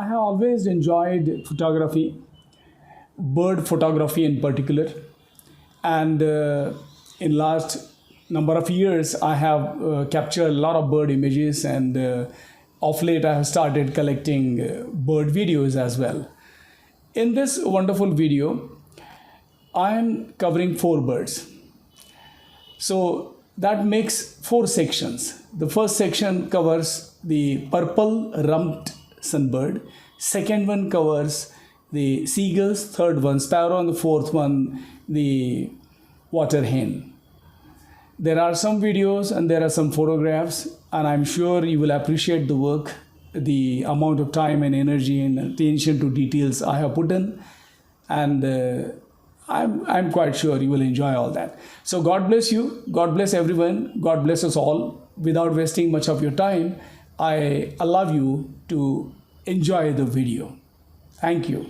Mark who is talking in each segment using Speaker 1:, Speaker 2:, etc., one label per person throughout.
Speaker 1: I have always enjoyed photography, bird photography in particular, and in last number of years I have captured a lot of bird images, and of late I have started collecting bird videos as well. In this wonderful video, I am covering four birds. So that makes four sections. The first section covers the purple-rumped sunbird. Second one covers the seagulls. Third one, sparrow. And the fourth one, the water hen. There are some videos and there are some photographs, and I'm sure you will appreciate the work, the amount of time and energy and attention to details I have put in, and I'm quite sure you will enjoy all that. So God bless you, God bless everyone, God bless us all. Without wasting much of your time, I allow you to enjoy the video. Thank you.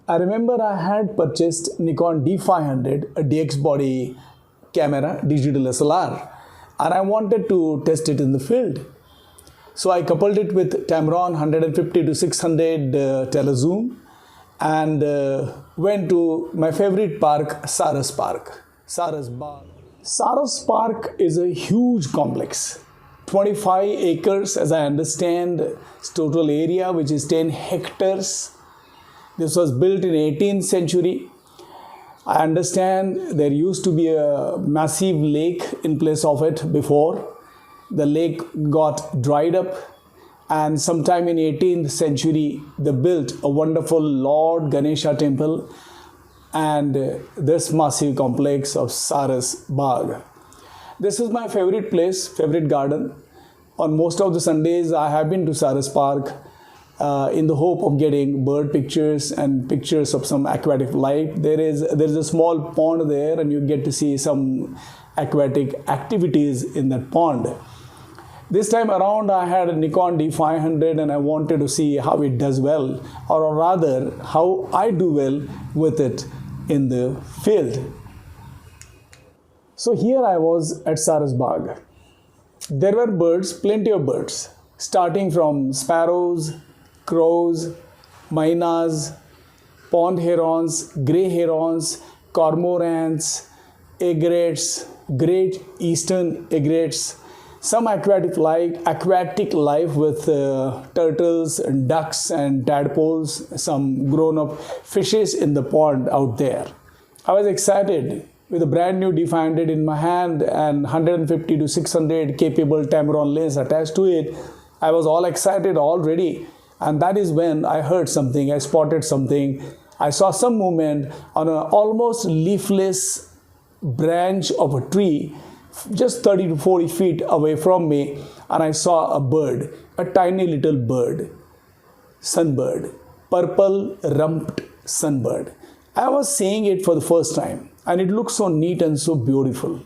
Speaker 1: I remember I had purchased Nikon D-500, a DX body camera, digital SLR, and I wanted to test it in the field. So I coupled it with Tamron 150 to 600 telezoom and went to my favorite park, Saras Park. Saras Park is a huge complex. 25 acres as I understand, its total area which is 10 hectares. This was built in 18th century. I understand there used to be a massive lake in place of it before. The lake got dried up, and sometime in 18th century they built a wonderful Lord Ganesha temple and this massive complex of Saras Bagh. This is my favorite place, favorite garden. On most of the Sundays I have been to Saras Park in the hope of getting bird pictures and pictures of some aquatic life. There is a small pond there, and you get to see some aquatic activities in that pond. This time around I had a Nikon D-500 and I wanted to see how it does well, or rather how I do well with it in the field. So here I was at Saras Bagh. There were birds, plenty of birds, starting from sparrows, crows, mynas, pond herons, grey herons, cormorants, egrets, great eastern egrets, some aquatic life with turtles, ducks and tadpoles, some grown-up fishes in the pond out there. I was excited with a brand new D-500 in my hand and 150 to 600 capable Tamron lens attached to it. I was all excited already. And that is when I heard something, I spotted something. I saw some movement on an almost leafless branch of a tree, just 30 to 40 feet away from me, and I saw a bird, a tiny little bird, sunbird, purple-rumped sunbird. I was seeing it for the first time, and it looked so neat and so beautiful.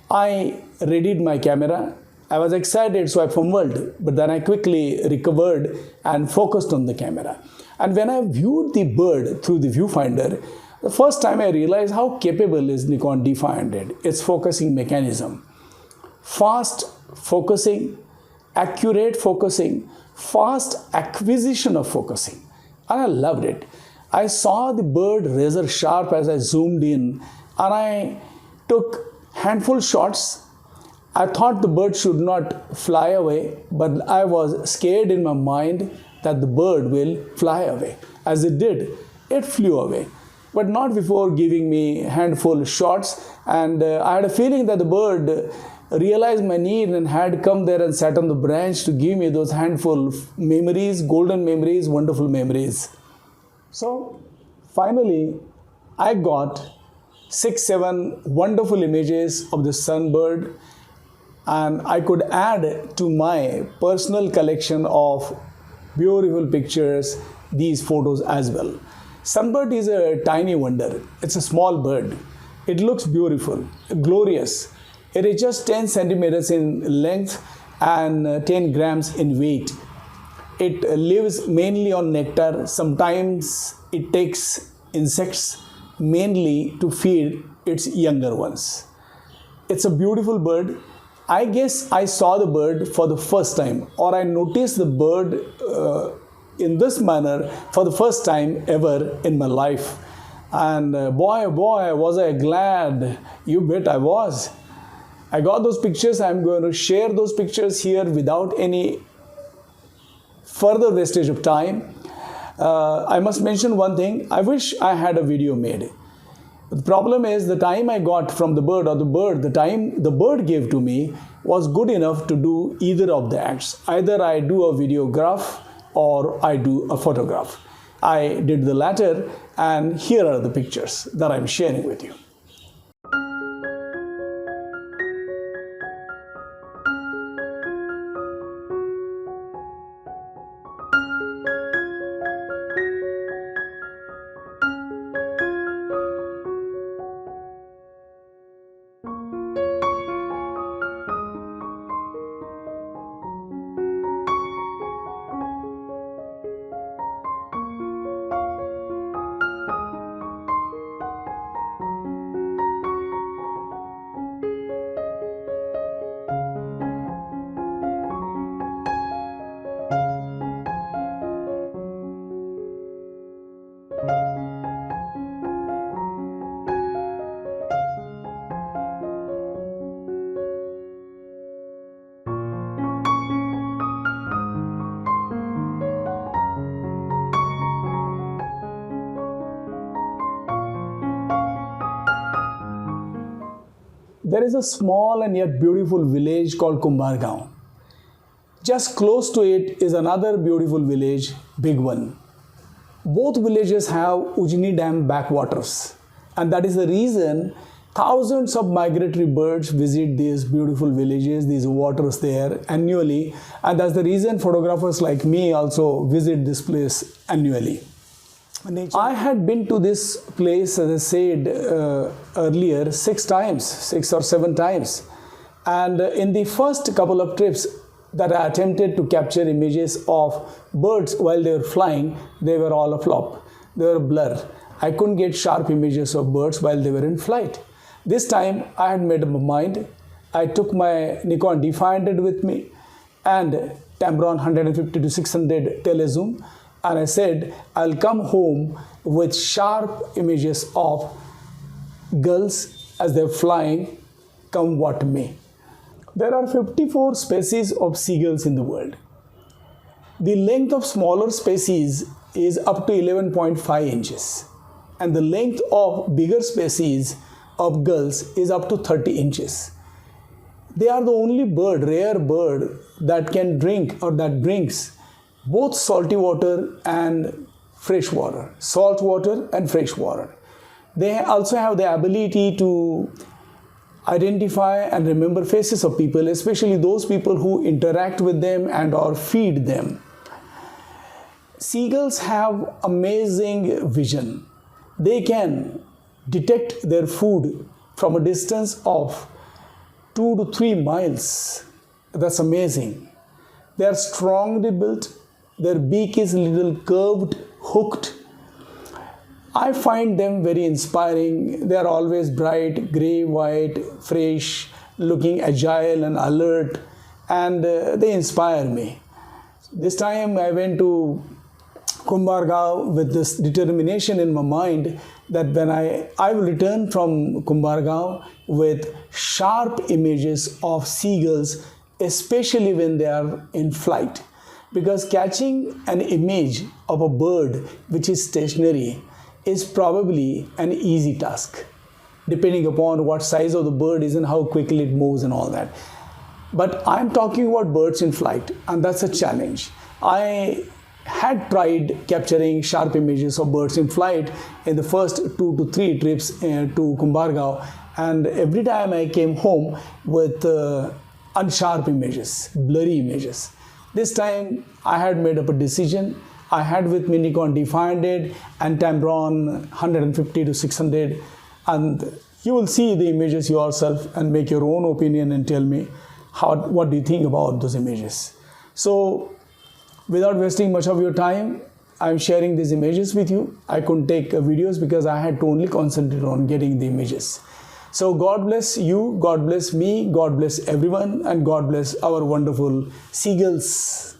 Speaker 1: I readied my camera. I was excited, so I fumbled, but then I quickly recovered and focused on the camera. And when I viewed the bird through the viewfinder, the first time I realized how capable is Nikon D-500, its focusing mechanism. Fast focusing, accurate focusing, fast acquisition of focusing. And I loved it. I saw the bird razor sharp as I zoomed in, and I took handful shots. I thought the bird should not fly away, but I was scared in my mind that the bird will fly away. As it did, it flew away, but not before giving me a handful of shots. And I had a feeling that the bird realized my need and had come there and sat on the branch to give me those handful of memories, golden memories, wonderful memories. So finally, I got 6-7 wonderful images of the sunbird, and I could add to my personal collection of beautiful pictures these photos as well. Sunbird is a tiny wonder. It's a small bird. It looks beautiful, glorious. It is just 10 centimeters in length and 10 grams in weight. It lives mainly on nectar. Sometimes it takes insects mainly to feed its younger ones. It's a beautiful bird. I guess I saw the bird for the first time, or I noticed the bird in this manner for the first time ever in my life. And boy, was I glad. You bet I was. I got those pictures. I'm going to share those pictures here without any further wastage of time. I must mention one thing. I wish I had a video made. The problem is the time I got from the bird, or the time the bird gave to me was good enough to do either of the acts. Either I do a videograph or I do a photograph. I did the latter, and here are the pictures that I'm sharing with you. There is a small and yet beautiful village called Kumbargaon. Just close to it is another beautiful village, big one. Both villages have Ujni Dam backwaters, and that is the reason thousands of migratory birds visit these beautiful villages, these waters there annually, and that's the reason photographers like me also visit this place annually. I had been to this place, as I said earlier, 6 or 7 times. And in the first couple of trips that I attempted to capture images of birds while they were flying, they were all a flop. They were a blur. I couldn't get sharp images of birds while they were in flight. This time I had made up my mind. I took my Nikon D-500 with me and Tamron 150-600 telezoom. And I said, I'll come home with sharp images of gulls as they're flying, come what may. There are 54 species of seagulls in the world. The length of smaller species is up to 11.5 inches. And the length of bigger species of gulls is up to 30 inches. They are the only rare bird that can drink, or that drinks, both salty water and fresh water, salt water and fresh water. They also have the ability to identify and remember faces of people, especially those people who interact with them and or feed them. Seagulls have amazing vision. They can detect their food from a distance of 2 to 3 miles. That's amazing. They are strongly built. Their beak is a little curved, hooked. I find them very inspiring. They are always bright, grey, white, fresh, looking agile and alert, and they inspire me. This time I went to Kumbargaon with this determination in my mind that when I will return from Kumbargaon with sharp images of seagulls, especially when they are in flight. Because catching an image of a bird which is stationary is probably an easy task, depending upon what size of the bird is and how quickly it moves and all that. But I'm talking about birds in flight, and that's a challenge. I had tried capturing sharp images of birds in flight in the first 2 to 3 trips to Kumbargaon, and every time I came home with unsharp images, blurry images. This time I had made up a decision. I had with me Nikon D-500 and Tamron 150-600, and You will see the images yourself and make your own opinion and tell me what do you think about those images. So without wasting much of your time, I'm sharing these images with you. I couldn't take videos because I had to only concentrate on getting the images. So God bless you, God bless me, God bless everyone, and God bless our wonderful seagulls.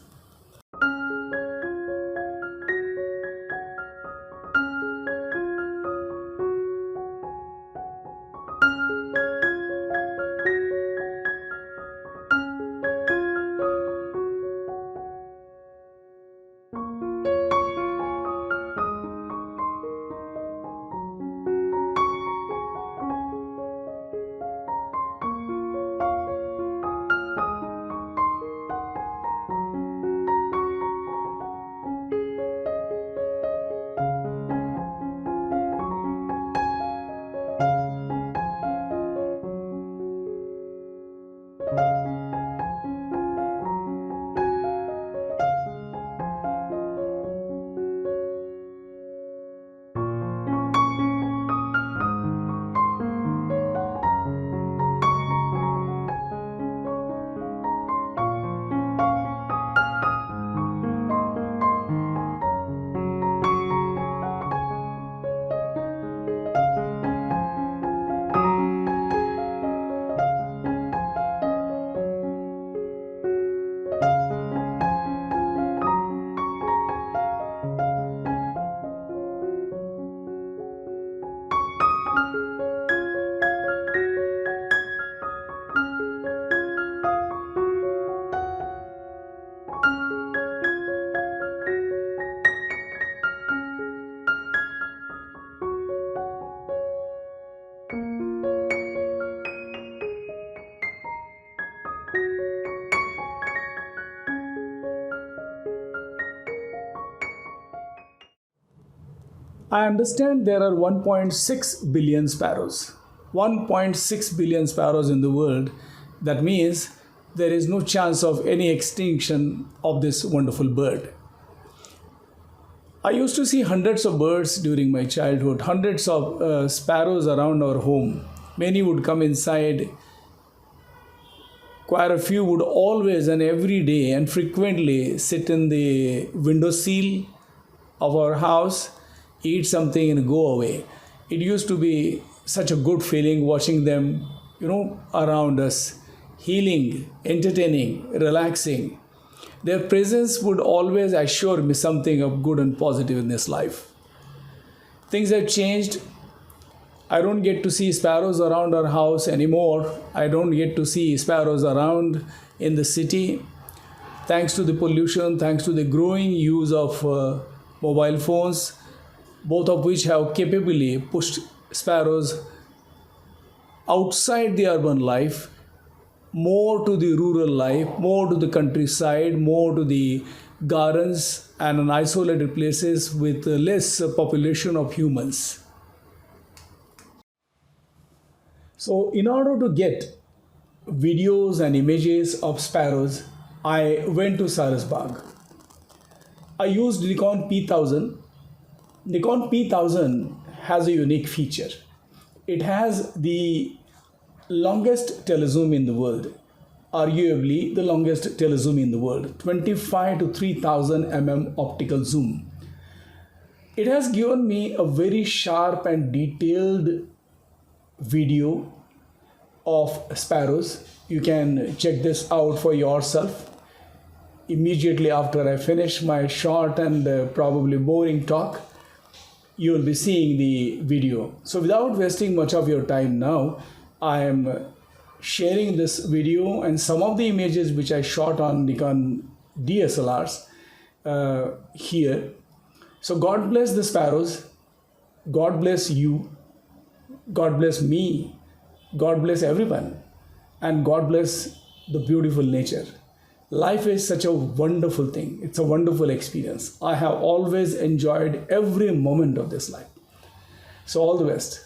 Speaker 1: I understand there are 1.6 billion sparrows. 1.6 billion sparrows in the world. That means there is no chance of any extinction of this wonderful bird. I used to see hundreds of birds during my childhood, hundreds of sparrows around our home. Many would come inside. Quite a few would always and every day and frequently sit in the window sill of our house, eat something and go away. It used to be such a good feeling watching them, around us, healing, entertaining, relaxing. Their presence would always assure me something of good and positive in this life. Things have changed. I don't get to see sparrows around our house anymore. I don't get to see sparrows around in the city. Thanks to the pollution, thanks to the growing use of mobile phones, both of which have capably pushed sparrows outside the urban life, more to the rural life, more to the countryside, more to the gardens and in isolated places with less population of humans. So in order to get videos and images of sparrows, I went to Sarasbag. I used Nikon P-1000. Nikon P-1000 has a unique feature. It has the longest telezoom in the world, arguably the longest telezoom in the world, 25 to 3000 mm optical zoom. It has given me a very sharp and detailed video of sparrows. You can check this out for yourself. Immediately after I finish my short and probably boring talk, you will be seeing the video. So without wasting much of your time now, I am sharing this video and some of the images which I shot on Nikon DSLRs here. So God bless the sparrows. God bless you. God bless me. God bless everyone. And God bless the beautiful nature. Life is such a wonderful thing. It's a wonderful experience. I have always enjoyed every moment of this life. So all the best.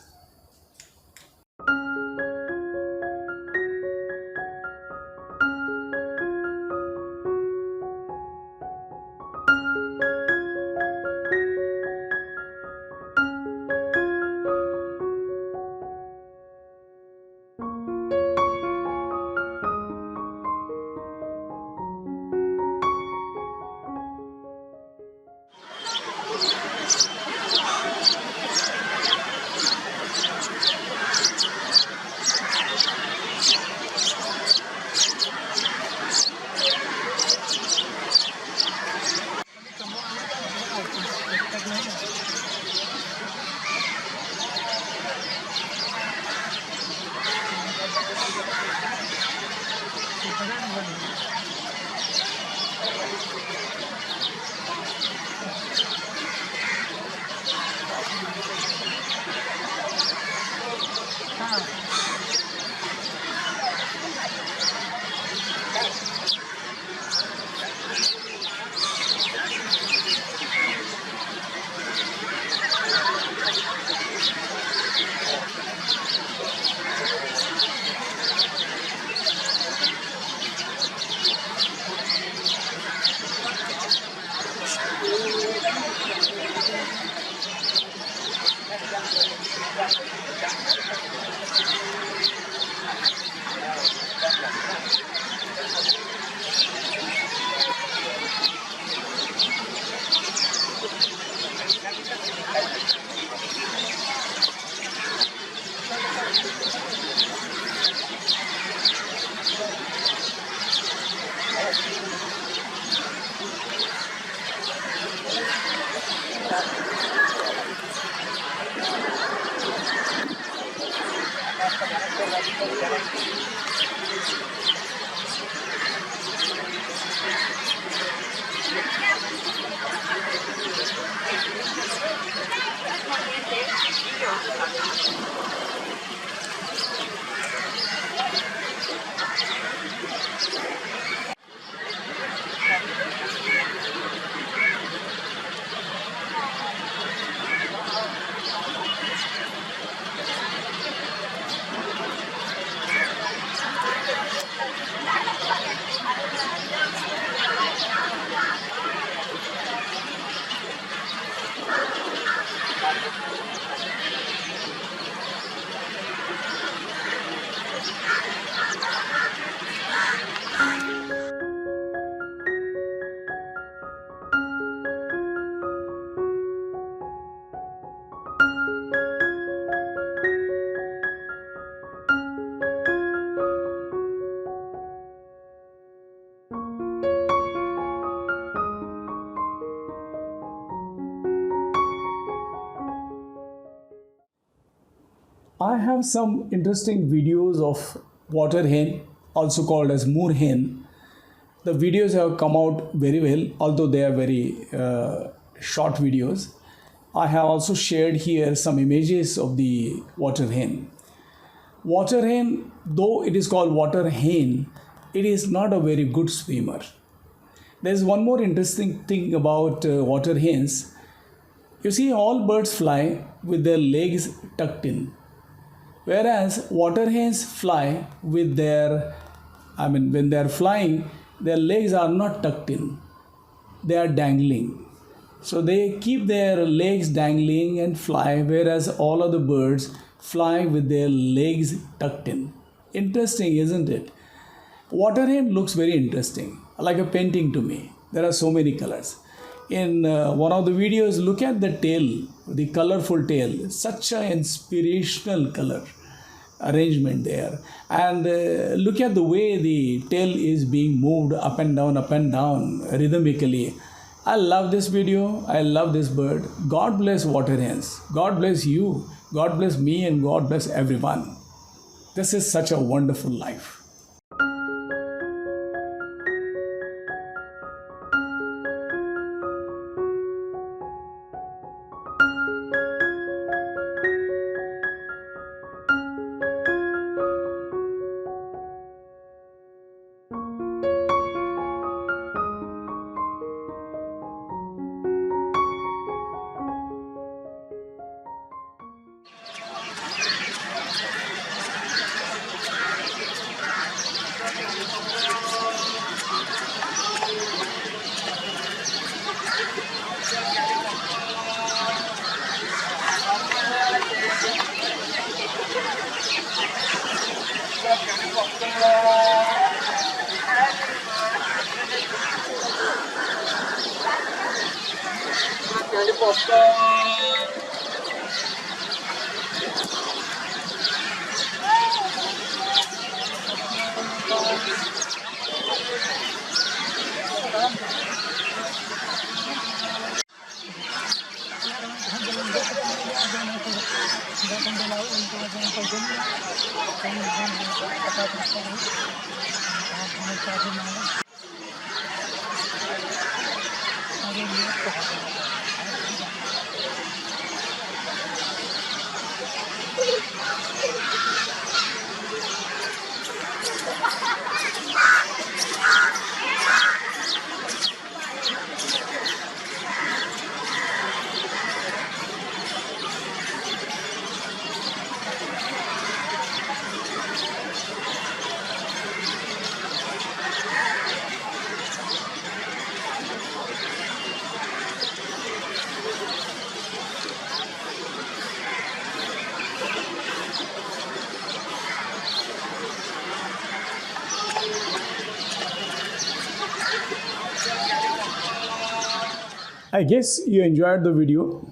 Speaker 1: I have some interesting videos of water hen, also called as moor hen. The videos have come out very well, although they are very short videos. I have also shared here some images of the water hen. Water hen, though it is called water hen, it is not a very good swimmer. There is one more interesting thing about water hens. You see, all birds fly with their legs tucked in, whereas water hens fly with when they are flying, their legs are not tucked in, they are dangling. So they keep their legs dangling and fly, whereas all other birds fly with their legs tucked in. Interesting, isn't it? Water hen looks very interesting, like a painting to me. There are so many colors. In one of the videos, look at the tail, the colorful tail, such an inspirational color arrangement there. And look at the way the tail is being moved up and down rhythmically. I love this video. I love this bird. God bless water hens. God bless you. God bless me, and God bless everyone. This is such a wonderful life. I guess you enjoyed the video.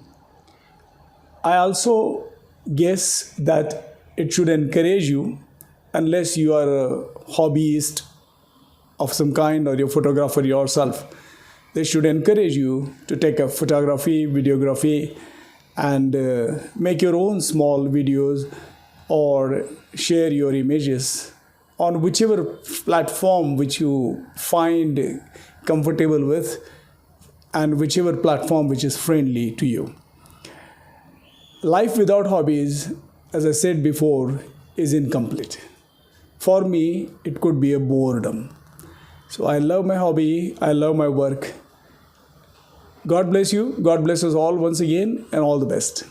Speaker 1: I also guess that it should encourage you, unless you are a hobbyist of some kind or you're a photographer yourself. They should encourage you to take a photography, videography, and make your own small videos or share your images on whichever platform which you find comfortable with, and whichever platform which is friendly to you. Life without hobbies, as I said before, is incomplete. For me, it could be a boredom. So I love my hobby, I love my work. God bless you, God bless us all once again, and all the best.